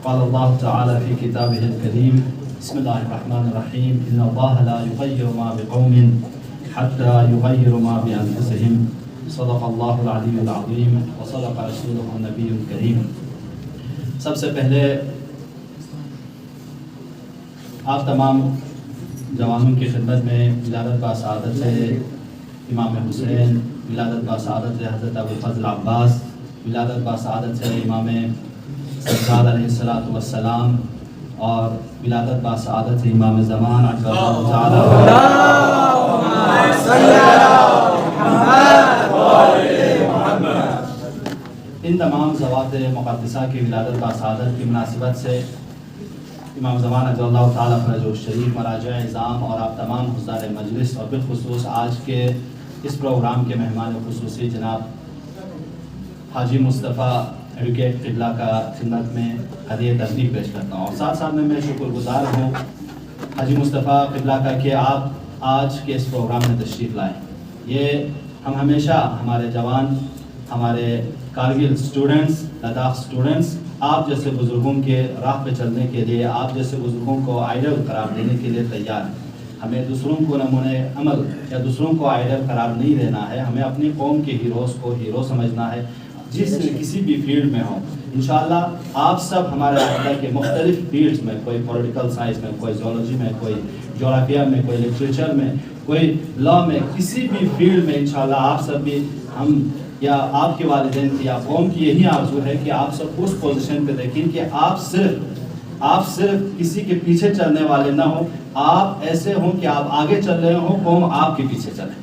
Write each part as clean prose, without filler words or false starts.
قال الله تعالى في كتابه الكريم بسم الله الرحمن الرحيم إن الله لا يغير ما بقوم حتى يغيروا ما بأنفسهم صدق الله العلي العظيم وصدق رسوله النبي الكريم۔ سب سے پہلے آپ تمام جوانوں کی خدمت میں ولادت با سعادت ہے امام حسین، ولادت با سعادت ہے حضرت ابوالفضل عباس، ولادت با سعادت ہے امام سجاد علیہ السلام، اور ولادت با سعادت ہے امام زمان عجل اللہ تعالی۔ ان تمام ذوات مقدسہ کی ولادت با سعادت کی مناسبت سے امام زمان عجل اللہ تعالی فرجہ الشریف، مراجع اعظام اور آپ تمام حضار مجلس اور بالخصوص آج کے اس پروگرام کے مہمان خصوصی جناب حاجی مصطفیٰ ایڈوکیٹ قبلہ کا خدمت میں ہدیہ ترغیب پیش کرتا ہوں، اور ساتھ ساتھ میں شکر گزار ہوں حاجی مصطفیٰ قبلہ کا کہ آپ آج کے اس پروگرام میں تشریف لائیں۔ یہ ہم ہمیشہ ہمارے جوان، ہمارے کارگل سٹوڈنٹس، لداخ سٹوڈنٹس آپ جیسے بزرگوں کے راہ پہ چلنے کے لیے، آپ جیسے بزرگوں کو آئیڈل قرار دینے کے لیے تیار ہیں۔ ہمیں دوسروں کو نمونۂ عمل یا دوسروں کو آئیڈل قرار نہیں دینا ہے، ہمیں اپنی قوم کے ہیروز کو ہیرو سمجھنا ہے، جس کسی بھی فیلڈ میں ہوں۔ انشاءاللہ آپ سب ہمارے عقیدہ کے مختلف فیلڈز میں، کوئی پولیٹیکل سائنس میں، کوئی زیولوجی میں، کوئی جغرافیہ میں، کوئی لٹریچر میں، کوئی لا میں، کسی بھی فیلڈ میں انشاءاللہ آپ سب بھی، ہم یا آپ کے والدین کی یا قوم کی یہی آرزو ہے کہ آپ سب اس پوزیشن پہ دیکھیں کہ آپ صرف کسی کے پیچھے چلنے والے نہ ہوں، آپ ایسے ہوں کہ آپ آگے چل رہے ہوں، قوم آپ کے پیچھے چلے۔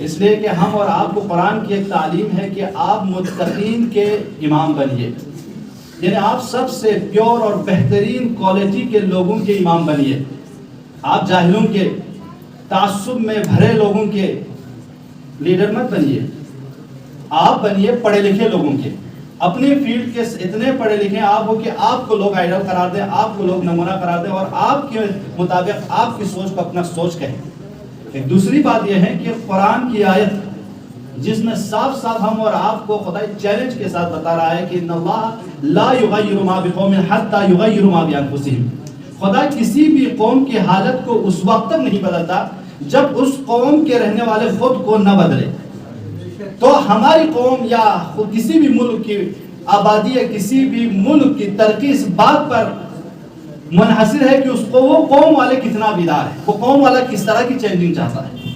اس لیے کہ ہم اور آپ کو قرآن کی ایک تعلیم ہے کہ آپ متقین کے امام بنیے، یعنی آپ سب سے پیور اور بہترین کوالٹی کے لوگوں کے امام بنیے۔ آپ جاہلوں کے، تعصب میں بھرے لوگوں کے لیڈر مت بنیے، آپ بنیے پڑھے لکھے لوگوں کے، اپنے فیلڈ کے اتنے پڑھے لکھے آپ ہو کہ آپ کو لوگ آئیڈل قرار دیں، آپ کو لوگ نمونہ قرار دیں، اور آپ کے مطابق آپ کی سوچ کو اپنا سوچ کہیں۔ ایک دوسری بات یہ ہے کہ قرآن کی آیت جس میں صاف صاف ہم اور آپ کو خدای چیلنج کے ساتھ بتا رہا ہے کہ ان اللہ لا یغیر ما بقوم حتی یغیر ما بانفسہم، خدا کسی بھی قوم کی حالت کو اس وقت تک نہیں بدلتا جب اس قوم کے رہنے والے خود کو نہ بدلے۔ تو ہماری قوم یا کسی بھی ملک کی آبادی یا کسی بھی ملک کی ترقی اس بات پر منحصر ہے کہ اس کو وہ قوم والے کتنا بیدار ہے، وہ قوم والا کس طرح کی چینجنگ چاہتا ہے۔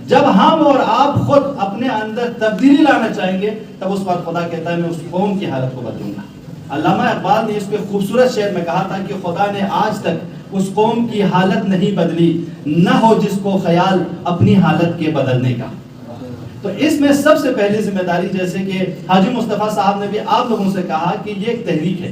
جب ہم اور آپ خود اپنے اندر تبدیلی لانا چاہیں گے تب اس وقت خدا کہتا ہے میں اس قوم کی حالت کو بدلوں گا۔ علامہ اقبال نے اس پہ خوبصورت شعر میں کہا تھا کہ خدا نے آج تک اس قوم کی حالت نہیں بدلی، نہ ہو جس کو خیال اپنی حالت کے بدلنے کا۔ تو اس میں سب سے پہلی ذمہ داری، جیسے کہ حاجی مصطفیٰ صاحب نے بھی آپ لوگوں سے کہا کہ یہ ایک تحریک ہے،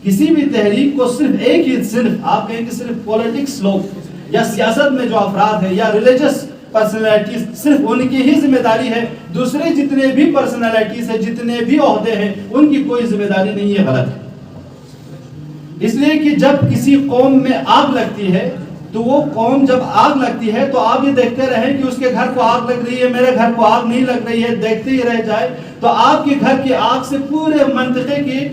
کسی بھی تحریک کو صرف ایک ہی صنف، آپ کہیں کہ صرف پولیٹکس لوگ یا سیاست میں جو افراد ہیں یا ریلیجس پرسنالٹیز، صرف ان کی ہی ذمہ داری ہے، دوسرے جتنے بھی پرسنالٹیز ہیں، جتنے بھی عہدے ہیں، ان کی کوئی ذمہ داری نہیں ہے، غلط ہے۔ اس لیے کہ جب کسی قوم میں آگ لگتی ہے تو وہ قوم جب آگ لگتی ہے تو آپ یہ دیکھتے رہیں کہ اس کے گھر کو آگ لگ رہی ہے، میرے گھر کو آگ نہیں لگ رہی ہے، دیکھتے ہی رہ جائے تو آپ کے گھر کی آگ سے پورے منطقے کی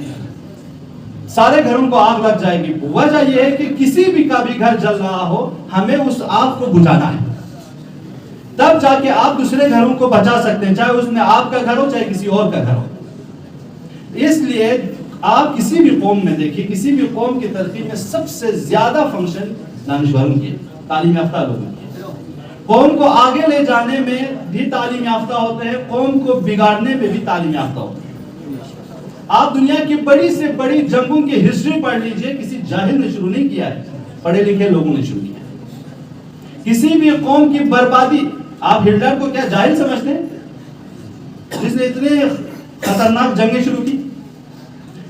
سارے گھروں کو آگ لگ جائے گی۔ وجہ یہ ہے کہ کسی بھی کا بھی گھر جل رہا ہو، ہمیں اس آگ کو بجھانا ہے، تب جا کے آپ دوسرے گھروں کو بچا سکتے ہیں، چاہے اس میں آپ کا گھر ہو چاہے کسی اور کا گھر ہو۔ اس لیے آپ کسی بھی قوم میں دیکھیے، کسی بھی قوم کی ترقی میں سب سے زیادہ فنکشن دانشوروں کی، تعلیم یافتہ لوگوں کی۔ قوم کو آگے لے جانے میں بھی تعلیم یافتہ ہوتے ہیں، قوم کو بگاڑنے میں بھی تعلیم یافتہ ہوتے ہیں۔ آپ دنیا کی بڑی سے بڑی جنگوں کی ہسٹری پڑھ لیجئے، کسی جاہل نے شروع نہیں کیا ہے، پڑھے لکھے لوگوں نے شروع کیا۔ کسی بھی قوم کی بربادی، آپ ہٹلر کو کیا جاہل سمجھتے ہیں جس نے اتنے خطرناک جنگیں شروع کی؟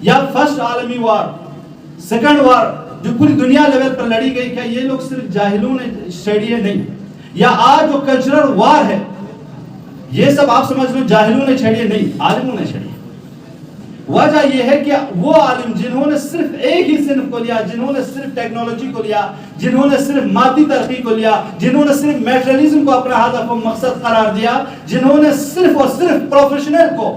یا فرسٹ عالمی وار، سیکنڈ وار جو پوری دنیا لیول پر لڑی گئی، کیا یہ لوگ صرف جاہلوں نے چھیڑی ہے؟ نہیں۔ یا آج جو کلچرل وار ہے، یہ سب آپ سمجھ لو جاہلوں نے چھیڑی ہے؟ نہیں، عالموں نے چھیڑی ہے۔ وجہ یہ ہے کہ وہ عالم جنہوں نے صرف ایک ہی صنف کو لیا، جنہوں نے صرف ٹیکنالوجی کو لیا، جنہوں نے صرف مادی ترقی کو لیا، جنہوں نے صرف میٹریلزم کو اپنا ہدف و مقصد قرار دیا، جنہوں نے صرف اور صرف پروفیشنل کو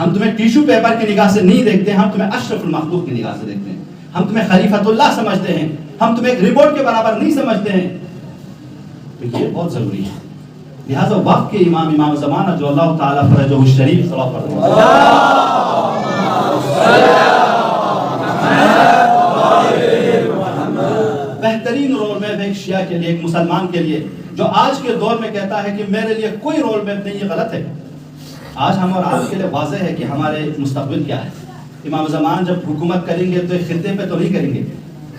ہم تمہیں ٹیشو پیپر کی نگاہ سے نہیں دیکھتے، ہم تمہیں اشرف المخلوق کی نگاہ سے دیکھتے ہیں، ہم تمہیں خلیفۃ اللہ سمجھتے ہیں، ہم تمہیں ایک رپورٹ کے برابر نہیں سمجھتے ہیں. تو یہ بہت ضروری ہے. لہٰذا وقت کے امام زمانہ جو اللہ تعالیٰ فرجہ الشریف صلی اللہ علیہ وسلم بہترین رول میپ ایک شیعہ کے لیے، ایک مسلمان کے لیے جو آج کے دور میں کہتا ہے کہ میرے لیے کوئی رول میپ نہیں، یہ غلط ہے. آج ہم اور آپ کے لیے واضح ہے کہ ہمارے مستقبل کیا ہے. امام زمان جب حکومت کریں گے تو ایک خطے پہ تو نہیں کریں گے،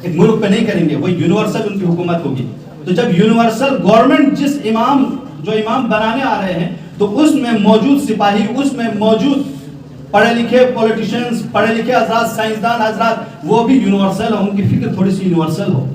ایک ملک پہ نہیں کریں گے، وہ یونیورسل ان کی حکومت ہوگی. تو جب یونیورسل گورنمنٹ جس جو امام بنانے آ رہے ہیں تو اس میں موجود سپاہی، اس میں موجود پڑھے لکھے پولیٹیشنز، پڑھے لکھے حضرات، سائنسدان حضرات، وہ بھی یونیورسل ہوں، ان کی فکر تھوڑی سی یونیورسل ہو.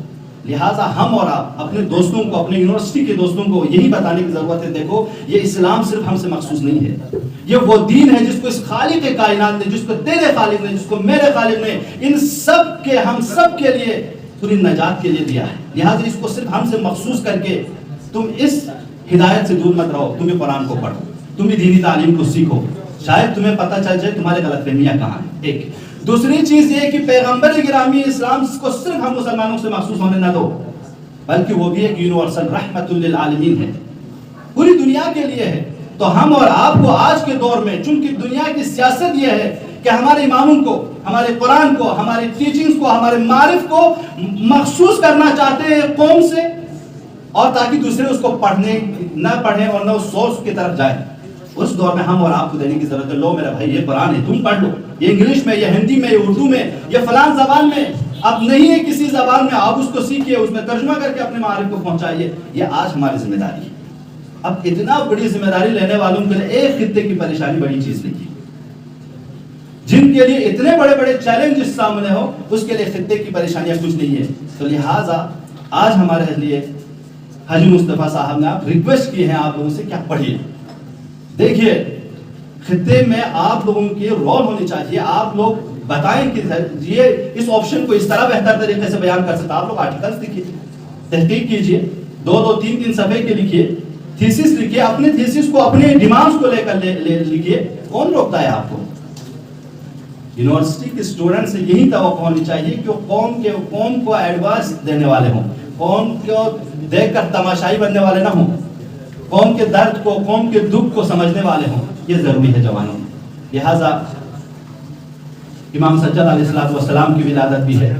لہٰذا ہم اور آپ اپنے دوستوں کو، اپنے یونیورسٹی کے دوستوں کو یہی بتانے کی ضرورت ہے، دیکھو یہ اسلام صرف ہم سے مخصوص نہیں ہے، یہ وہ دین ہے جس کو اس خالق کائنات نے، جس کو تیرے خالق نے، جس کو میرے خالق نے، ان سب کے، ہم سب کے لیے پوری نجات کے لیے دیا ہے. لہٰذا اس کو صرف ہم سے مخصوص کر کے تم اس ہدایت سے دور مت رہو. تم بھی قرآن کو پڑھو، تم بھی دینی تعلیم کو سیکھو، شاید تمہیں پتہ چل جائے تمہارے غلط فہمیاں کہاں ہیں. ایک دوسری چیز یہ کہ پیغمبر گرامی اسلام کو صرف ہم مسلمانوں سے مخصوص ہونے نہ دو، بلکہ وہ بھی ایک یونیورسل رحمت للعالمین ہے، پوری دنیا کے لیے ہے. تو ہم اور آپ کو آج کے دور میں، چونکہ دنیا کی سیاست یہ ہے کہ ہمارے اماموں کو، ہمارے قرآن کو، ہماری ٹیچنگز کو، ہمارے معرف کو مخصوص کرنا چاہتے ہیں قوم سے، اور تاکہ دوسرے اس کو نہ پڑھیں اور نہ اس سورس کی طرف جائیں. اس دور میں ہم اور آپ کو دینے کی ضرورت ہے، لو میرا بھائی یہ قرآن ہے، تم پڑھ لو، یہ انگلش میں، یہ ہندی میں، یہ اردو میں، یہ فلان زبان میں، اب نہیں ہے کسی زبان میں، آپ اس کو سیکھیے، اس میں ترجمہ کر کے اپنے معارف کو پہنچائیے. یہ آج ہماری ذمہ داری ہے. اب اتنا بڑی ذمہ داری لینے والوں کے لیے ایک خطے کی پریشانی بڑی چیز نہیں ہے. جن کے لیے اتنے بڑے بڑے چیلنجز سامنے ہو، اس کے لیے خطے کی پریشانیاں کچھ نہیں ہے. تو لہٰذا آج ہمارے لیے حاجی مصطفیٰ صاحب نے آپ ریکویسٹ کی ہے آپ لوگوں سے کہ آپ پڑھیے. دیکھیے خطے میں آپ لوگوں کی رول ہونی چاہیے. آپ لوگ بتائیں کہ یہ اس آپشن کو اس طرح بہتر طریقے سے بیان کر سکتا. آپ لوگ آرٹیکلز لکھیے، تحقیق کیجیے، 2-2 3-3 صفحے کے لکھیے، تھیسس لکھیے، اپنے تھیسس کو، اپنے ڈیمانڈز کو لے کر لکھیے. کون روکتا ہے آپ کو؟ یونیورسٹی کے اسٹوڈنٹ سے یہی توقع ہونی چاہیے کہ وہ قوم کو ایڈوائس دینے والے ہوں، قوم کو دیکھ کر تماشائی بننے والے نہ ہوں، قوم کے درد کو، قوم کے دکھ کو سمجھنے والے ہوں. یہ ضروری ہے جوانوں. لہٰذا امام سجاد علیہ السلام کی ولادت بھی ہے.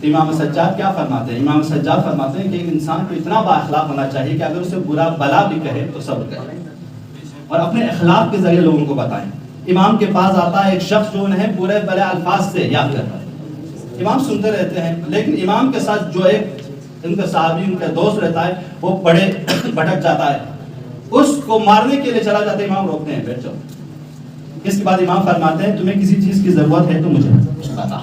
امام سجاد کیا فرماتے ہیں؟ امام سجاد فرماتے ہیں کہ ایک انسان کو اتنا با اخلاق ہونا چاہیے کہ اگر اسے برا بلا بھی کہے تو صبر کرے اور اپنے اخلاق کے ذریعے لوگوں کو بتائیں. امام کے پاس آتا ہے ایک شخص جو انہیں برے بڑے الفاظ سے یاد کرتا ہے. امام سنتے رہتے ہیں، لیکن امام کے ساتھ جو ایک ان کا صحابی، ان کا دوست رہتا ہے، وہ بڑے بھٹک جاتا ہے، اس کو مارنے کے لیے چلا جاتا ہے. امام روکتے ہیں، بیٹھ جاؤ. اس کے بعد امام فرماتے ہیں تمہیں کسی چیز کی ضرورت ہے تو مجھے بتا،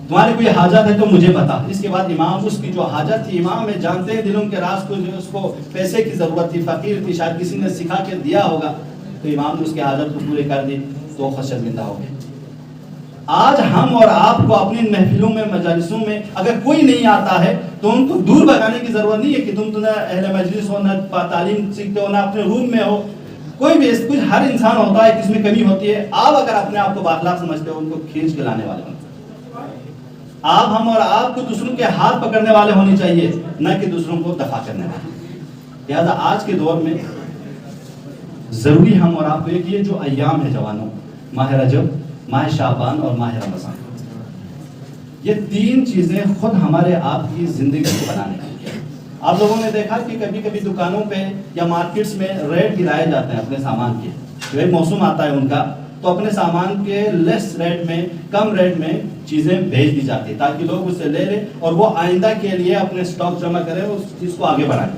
تمہاری کوئی حاجت ہے تو مجھے بتا. اس کے بعد امام اس کی جو حاجت تھی، امام میں جانتے ہیں دلوں کے راز کو، جو اس کو پیسے کی ضرورت تھی، فقیر تھی، شاید کسی نے سکھا کے دیا ہوگا، تو امام نے اس کی حاجت کو پورے کر دی تو خوش شرمندہ ہو گئے. آج ہم اور آپ کو اپنی محفلوں میں، مجالسوں میں اگر کوئی نہیں آتا ہے تو ان کو دور بھگانے کی ضرورت نہیں ہے کہ تم نہ اہل مجلس ہو، نہ تعلیم سیکھتے ہو، نہ اپنے روم میں ہو. کوئی بھی کچھ، ہر انسان ہوتا ہے، کس میں کمی ہوتی ہے. آپ اگر اپنے آپ کو بااخلاق سمجھتے ہو، ان کو کھینچ کے لانے والے ہوں. آپ، ہم اور آپ کو دوسروں کے ہاتھ پکڑنے والے ہونے چاہیے، نہ کہ دوسروں کو دفاع کرنے والے. لہٰذا آج کے دور میں ضروری ہم اور آپ کو ایک یہ جو ایام ہے جوانوں، ماہ رجب، ماہ شعبان اور ماہ رمضان، یہ 3 چیزیں خود ہمارے آپ کی زندگی کو بنانے کی. آپ لوگوں نے دیکھا کہ کبھی کبھی دکانوں پہ یا مارکیٹس میں ریٹ گرائے جاتے ہیں اپنے سامان کے. جو ایک موسم آتا ہے ان کا، تو اپنے سامان کے لیس ریٹ میں، کم ریٹ میں چیزیں بھیج دی جاتی ہیں تاکہ لوگ اسے لے لیں اور وہ آئندہ کے لیے اپنے سٹاک جمع کریں، اس چیز کو آگے بڑھائیں.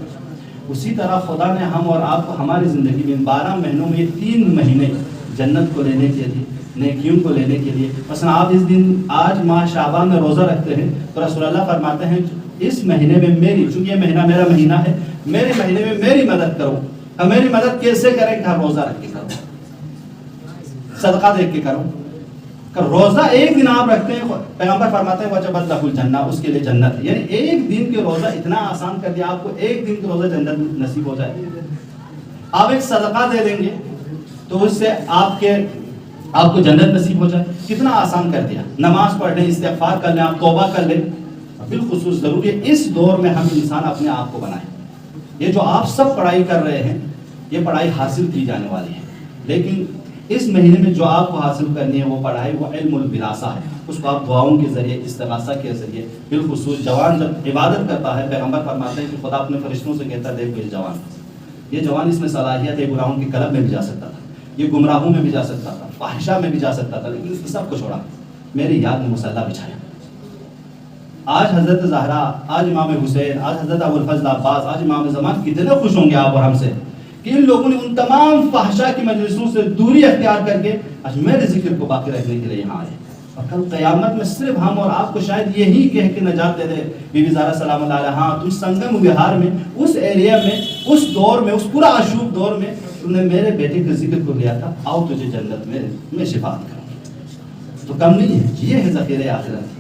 اسی طرح خدا نے ہم اور آپ کو ہماری زندگی میں 12 مہینوں میں 3 مہینے جنت کو لینے کے لیے، نیکیوں کو لینے کے لیے. مثلا آپ اس دن، آج ماہ شعبان میں روزہ رکھتے ہیں تو رسول اللہ فرماتے ہیں اس مہینے میں میری، چونکہ یہ مہینہ میرا مہینہ ہے، میرے مہینے میں میری مدد کرو. اب میری مدد کیسے کریں کہ روزہ رکھ کے کرو، صدقہ دے کے کرو. روزہ ایک دن آپ رکھتے ہیں، پیغمبر فرماتے ہیں وجبت لہ الجنہ، اس کے لیے جنت ہے. یعنی ایک دن کے روزہ اتنا آسان کر دیا آپ کو، ایک دن کے روزہ جنت نصیب ہو جائے. آپ ایک صدقہ دے دیں گے تو تو اس سے آپ کو جنت نصیب ہو جائے. کتنا آسان کر دیا. نماز پڑھ لیں, استغفار کر لیں, آپ توبہ کر لیں. بالخصوص ضروری ہے اس دور میں ہم انسان اپنے آپ کو بنائیں. یہ جو آپ سب پڑھائی کر رہے ہیں یہ پڑھائی حاصل کی جانے والی ہے, لیکن اس مہینے میں جو آپ کو حاصل کرنی ہے وہ پڑھائی, وہ علم الوراثہ ہے. اس کو آپ دعاؤں کے ذریعے, استغاثہ کے ذریعے, بالخصوص جوان جب عبادت کرتا ہے, پیغمبر فرماتے ہیں کہ خدا اپنے فرشتوں سے کہتا ہے دیکھو یہ جوان اس میں صلاحیت ہے, گناہوں کے کلب میں بھی جا سکتا تھا, یہ گمراہوں میں بھی جا سکتا تھا, فاحشہ میں بھی جا سکتا تھا, لیکن اس نے سب کو چھوڑا, میری یاد میں مصلی بچھایا. آج حضرت زہرا, آج امام حسین, آج حضرت ابوالفضل عباس, آج امام زمان, کتنے خوش ہوں گے آپ اور ہم سے کہ ان لوگوں نے ان تمام فحشا کی مجلسوں سے دوری اختیار کر کے آج میرے ذکر کو باقی رکھنے کے لیے یہاں آئے. اور کل قیامت میں صرف ہم اور آپ کو شاید یہی کہہ کے نجات دے دے بی بی زہرا سلام اللہ علیہ, ہاں تم سنگم وہار میں, اس ایریا میں, اس دور میں, اس پورا آشوب دور میں تم نے میرے بیٹے کے ذکر کو لیا تھا, آؤ تجھے جنت میں شفاعت کروں. تو کم نہیں ہے, یہ ہے ذخیرہ آخرت.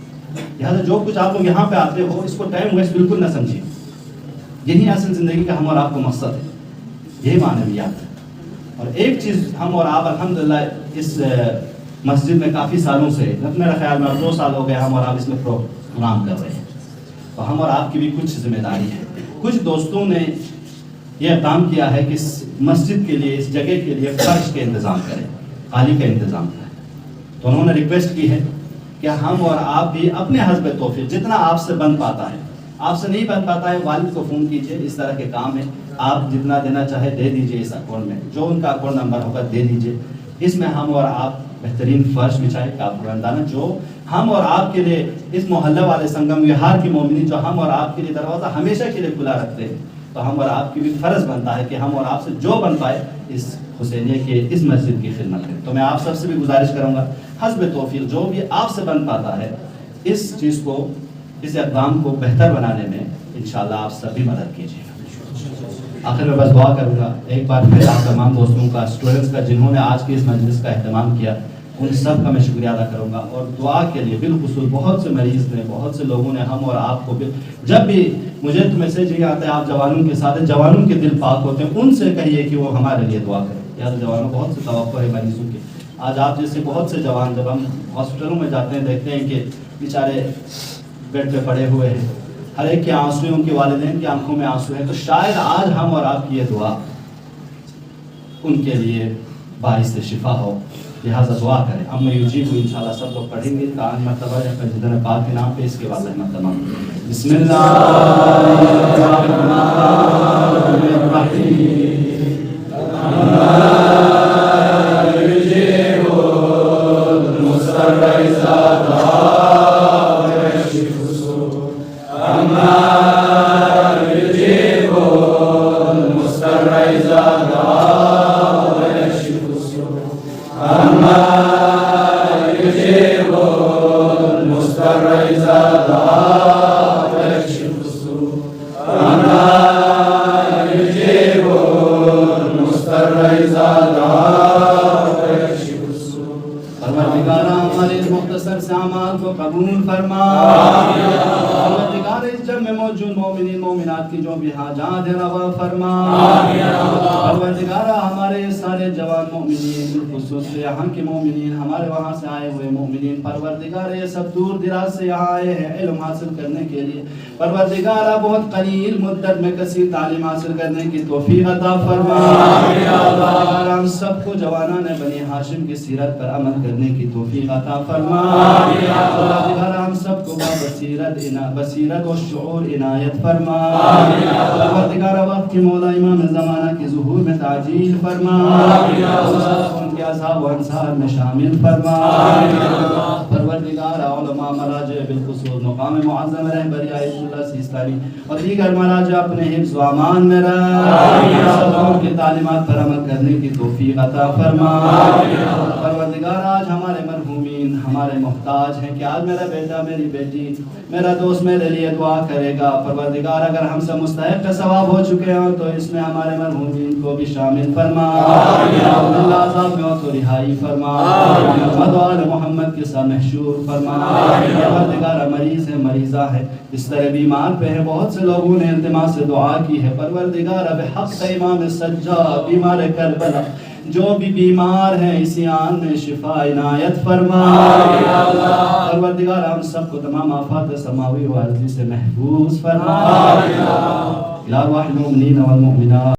لہٰذا جو کچھ آپ لوگ یہاں پہ آتے ہو اس کو ٹائم ویسٹ بالکل نہ سمجھیے. یہی اصل زندگی کا ہم اور آپ کو مقصد ہے, یہی معنویات ہے. اور ایک چیز ہم اور آپ الحمدللہ اس مسجد میں کافی سالوں سے, میرا خیال میں 2 سال ہو گئے ہم اور آپ اس میں پروگرام کر رہے ہیں, تو ہم اور آپ کی بھی کچھ ذمہ داری ہے. کچھ دوستوں نے یہ اقدام کیا ہے کہ اس مسجد کے لیے, اس جگہ کے لیے فرش کے انتظام کریں, خالی کا انتظام کریں. تو انہوں نے ریکویسٹ کی ہے کہ ہم اور آپ بھی اپنے حسب توفیق جتنا آپ سے بن پاتا ہے, آپ سے نہیں بن پاتا ہے والد کو فون کیجئے, اس طرح کے کام ہے, آپ جتنا دینا چاہے دے دیجئے اس اکاؤنٹ میں, جو ان کا اکاؤنٹ نمبر ہوگا دے دیجئے. اس میں ہم اور آپ بہترین فرش بچھائے, کافرندانہ, جو ہم اور آپ کے لیے اس محلہ والے سنگم وہار کی مومنین جو ہم اور آپ کے لیے دروازہ ہمیشہ کے لیے کھلا رکھتے ہیں, تو ہم اور آپ کی بھی فرض بنتا ہے کہ ہم اور آپ سے جو بن پائے اس حسینیہ کے, اس مسجد کی خدمت کریں. تو میں آپ سب سے بھی گزارش کروں گا حسب توفیق جو بھی آپ سے بن پاتا ہے اس چیز کو, اس اقدام کو بہتر بنانے میں انشاءاللہ آپ سب بھی مدد کیجیے. آخر میں بس دعا کروں گا ایک بار پھر آپ تمام دوستوں کا, اسٹوڈنٹس کا, جنہوں نے آج کی اس مجلس کا اہتمام کیا, ان سب کا میں شکریہ ادا کروں گا. اور دعا کے لیے بالخصوص بہت سے مریض نے, بہت سے لوگوں نے ہم اور آپ کو, جب بھی مجھے تو میسیج یہ آتا ہے آپ جوانوں کے ساتھ, جوانوں کے دل پاک ہوتے ہیں, ان سے کہیے کہ وہ ہمارے لیے دعا کریں. یاد جوانوں بہت سے توقع ہے مریضوں کے. آج آپ جیسے بہت سے جوان جب ہم ہاسپٹلوں میں جاتے ہیں دیکھتے ہیں کہ بیچارے بیڈ پہ پڑے ہوئے ہیں, ہر ایک کے آنسو ہیں, ان کے والدین کی آنکھوں میں آنسو ہیں, تو شاید آج ہم اور آپ کی یہ دعا ان کے لیے باعث شفا ہو. لہٰذا دعا کریں. اب میں یوجیب ہوں, انشاءاللہ سب لوگ پڑھیں گے تعالی مرتبہ جدن پاک کے نام پہ, اس کے بعد رحمت تمام. بسم اللہ مختصر سے اعمال کو قبول فرما. پروردگار اس جب میں موجود مومنین مومنات کی جو بھی حاجات ہیں روا فرما. پروردگار ہمارے سارے جوان مومنین, بالخصوص یہاں کے مومنین, ہمارے وہاں سے آئے ہوئے مومنین, پروردگار یہ سب دور دراز سے یہاں آئے ہیں علم حاصل کرنے کے لیے. پروردگار بہت قلیل مدت میں کثیر تعلیم حاصل کرنے کی توفیق عطا فرما. پروردگار ہم سب کو جوانان بنی ہاشم کی سیرت پر عمل کرنے کی توفیق عطا فرما. پروردگار ہم سب کو بصیرت و شعور عنایت فرما. پروردگار وقت کی مولا امام زمانہ کی ظہور میں تعجیل فرما. ان کے اصحاب و انصار میں شامل فرما. پروردگار علماء مراجع بالخصوص مقام معظم رہبری آیت اللہ سیستانی اور دیگر مراجع اپنے حفظ و امان میں رکھ, کی تعلیمات پر عمل کرنے کی توفیق عطا فرما. پروردگار آج ہمارے مرحومین ہمارے محتاج ہیں کہ آج میرا بیٹا, میری بیٹی, میرا دوست میرے لیے دعا کرے گا. پروردگار اگر ہم سے مستحق ثواب ہو چکے ہیں تو اس میں ہمارے مرحومین کو بھی شامل فرما. اللہ عذاب میں ہو تو رہائی فرما. محمد و آل محمد کے ساتھ محشور فرما. پروردگار مریض ہے, مریضہ ہے, اس طرح بیمار پہ ہے, بہت سے لوگوں نے التماس سے دعا کی ہے. پروردگار بحق امام سجاد بیمار کربلا جو بھی بیمار ہیں اسی آن میں شفا عنایت فرما پروردگار ہم سب کو تمام آفات سماوی و ارضی سے محفوظ فرما الہ واحد المؤمنین والمؤمنات